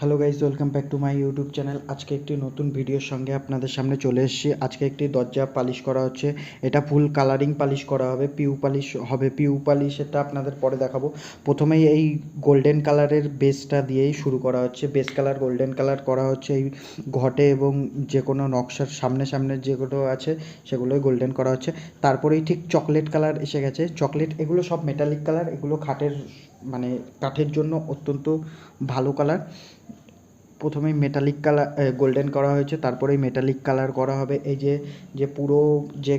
Hello guys, welcome back to my YouTube channel. আজকে একটি নতুন ভিডিওর সঙ্গে আপনাদের সামনে চলে এসেছি। আজকে একটি দরজা পালিশ করা হচ্ছে। এটা ফুল কালারিং পালিশ করা হবে, পিউ পালিশ হবে। পিউ পালিশ এটা আপনাদের পরে দেখাবো। প্রথমেই এই গোল্ডেন কালারের বেসটা দিয়েই শুরু করা হচ্ছে। বেস কালার গোল্ডেন কালার করা হচ্ছে এই ঘটে এবং যে কোনো নকশার সামনে সামনে যেগুলো আছে সেগুলোই গোল্ডেন করা হচ্ছে। তারপরেই ঠিক চকলেট কালার এসে গেছে। চকলেট এগুলো সব মেটালিক কালার, এগুলো কাঠের জন্য অত্যন্ত ভালো কালার। প্রথমেই মেটালিক কালার গোল্ডেন করা হয়েছে, তারপরেই মেটালিক কালার করা হবে। এই যে পুরো যে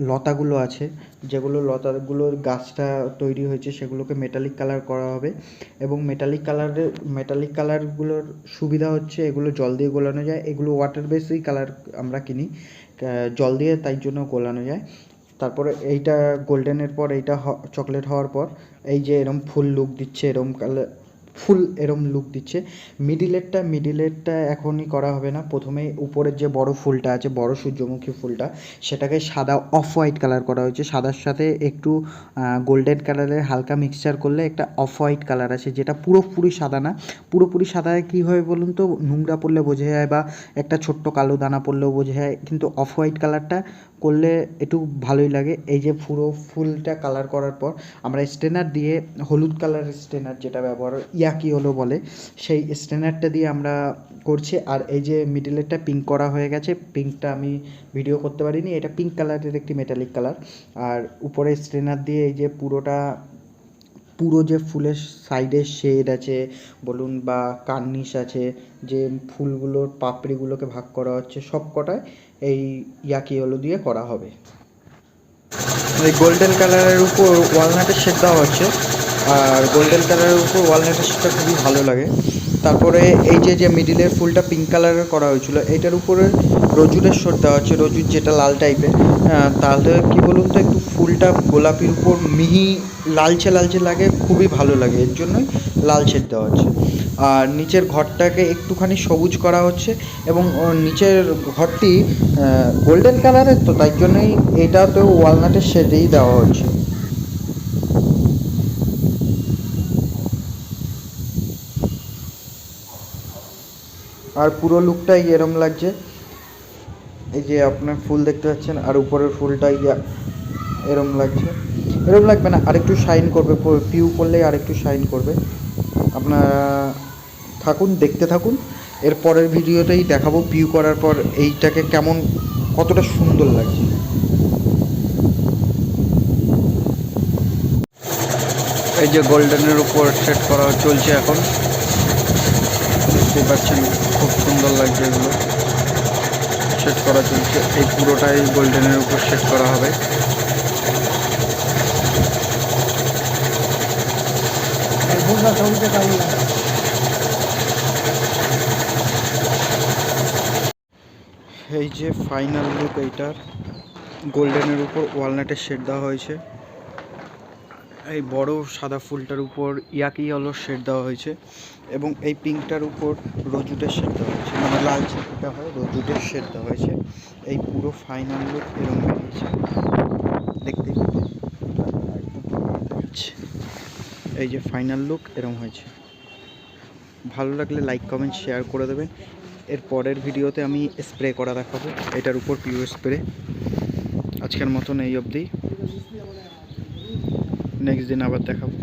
লতাগুলো আছে, যেগুলো লতাগুলোর গাছটা তৈরি হয়েছে সেগুলোকে মেটালিক কালার করা হবে। এবং মেটালিক কালারগুলোর সুবিধা হচ্ছে এগুলো জল দিয়ে গোলানো যায়। এগুলো ওয়াটার বেসই কালার আমরা কিনি, জল দিয়ে, তাই জন্য গোলানো যায়। তারপরে এইটা গোল্ডেনের পর এইটা চকলেট হওয়ার পর এই যে এরম ফুল লুক দিচ্ছে, এরম লুক দিচ্ছে। মিডিলেরটা এখনই করা হবে না। প্রথমেই উপরের যে বড় ফুলটা আছে, বড় সূর্যমুখী ফুলটা, সেটাকে সাদা অফ হোয়াইট কালার করা হয়েছে। সাদার সাথে একটু গোল্ডেন কালারের হালকা মিক্সচার করলে একটা অফ হোয়াইট কালার আসে, যেটা পুরোপুরি সাদা না। পুরোপুরি সাদায় কী হয় বলুন তো, নোংরা পড়লে বোঝা যায় বা একটা ছোট্ট কালো দানা পড়লেও বোঝা যায়, কিন্তু অফ হোয়াইট কালারটা করলে একটু ভালোই লাগে। এই যে পুরো ফুলটা কালার করার পর আমরা স্টেনার দিয়ে, হলুদ কালারের স্টেনার যেটা ব্যবহার ইয়াকি হলো বলে, সেই স্টেনারটা দিয়ে আমরা করছি। আর এই যে মিডিলেরটা পিঙ্ক করা হয়ে গেছে। পিঙ্কটা আমি ভিডিও করতে পারিনি, এটা পিঙ্ক কালারের একটি মেটালিক কালার। আর উপরে স্টেনার দিয়ে এই যে পুরো যে ফুলের সাইডে শেড আছে বলুন বা কার্নিশ আছে, যে ফুলগুলোর পাপড়িগুলোকে ভাগ করা হচ্ছে, সব কটায় এই ইয়াকি হলো দিয়ে করা হবে। এই গোল্ডেন কালারের উপর ওয়ালনাটের শেড দেওয়া হচ্ছে, আর গোল্ডেন কালারের উপর ওয়ালনাটের শেডটা খুবই ভালো লাগে। তারপরে এই যে মিডিলের ফুলটা পিঙ্ক কালারের করা হয়েছিল, এইটার উপরে রজুরের শেড দেওয়া হচ্ছে, রজুর যেটা লাল টাইপের। তাহলে কি বলুন তো, একটু ফুলটা গোলাপির উপর মিহি লালচে লালচে লাগে, খুবই ভালো লাগে, এর জন্যই লাল শেড দেওয়া হচ্ছে। আর নিচের ঘরটাকে একটুখানি সবুজ করা হচ্ছে, এবং নিচের ঘরটি গোল্ডেন কালারের, তো তাই জন্যই এটাতেও ওয়ালনাটের শেডেই দেওয়া হচ্ছে। আর পুরো লুকটাই এরম লাগছে। এই যে আপনার ফুল দেখতে পাচ্ছেন, আর উপরের ফুলটাই এরম লাগছে। এরম লাগবে না, আরেকটু শাইন করবে, পিউ করলেই আরেকটু শাইন করবে। আপনারা থাকুন, দেখতে থাকুন। এর পরের ভিডিওতেই দেখাবো পিউ করার পর এইটাকে কতটা সুন্দর লাগছে। এই যে গোল্ডেনের উপর সেট করা চলছে এখন, দেখতে পাচ্ছেন খুব সুন্দর লাগছে। এগুলো সেট করা চলছে, এই পুরোটাই গোল্ডেনের উপর সেট করা হবে। এই যে ফাইনাল লুক এইটার, গোল্ডেনের উপর ওয়ালনাটের শেড দেওয়া হয়েছে। এই বড় সাদা ফুলটার উপর ইয়াকি হলো শেড দেওয়া হয়েছে, এবং এই পিঙ্কটার উপর রজুটের শেড দেওয়া হয়েছে, মানে লাল যেটা হয় রজুটের শেড দেওয়া হয়েছে। এই পুরো ফাইনাল লুক এরকম বেরিয়েছে, দেখতে এই যে ফাইনাল লুক এরকম হয়েছে। ভালো লাগলে লাইক কমেন্ট শেয়ার করে দেবেন। এর পরের ভিডিওতে আমি স্প্রে করা দেখাবো, এটার উপর পিউ স্প্রে। আজকের মতন এই অবধি, নেক্সট দিন আবার দেখাবো।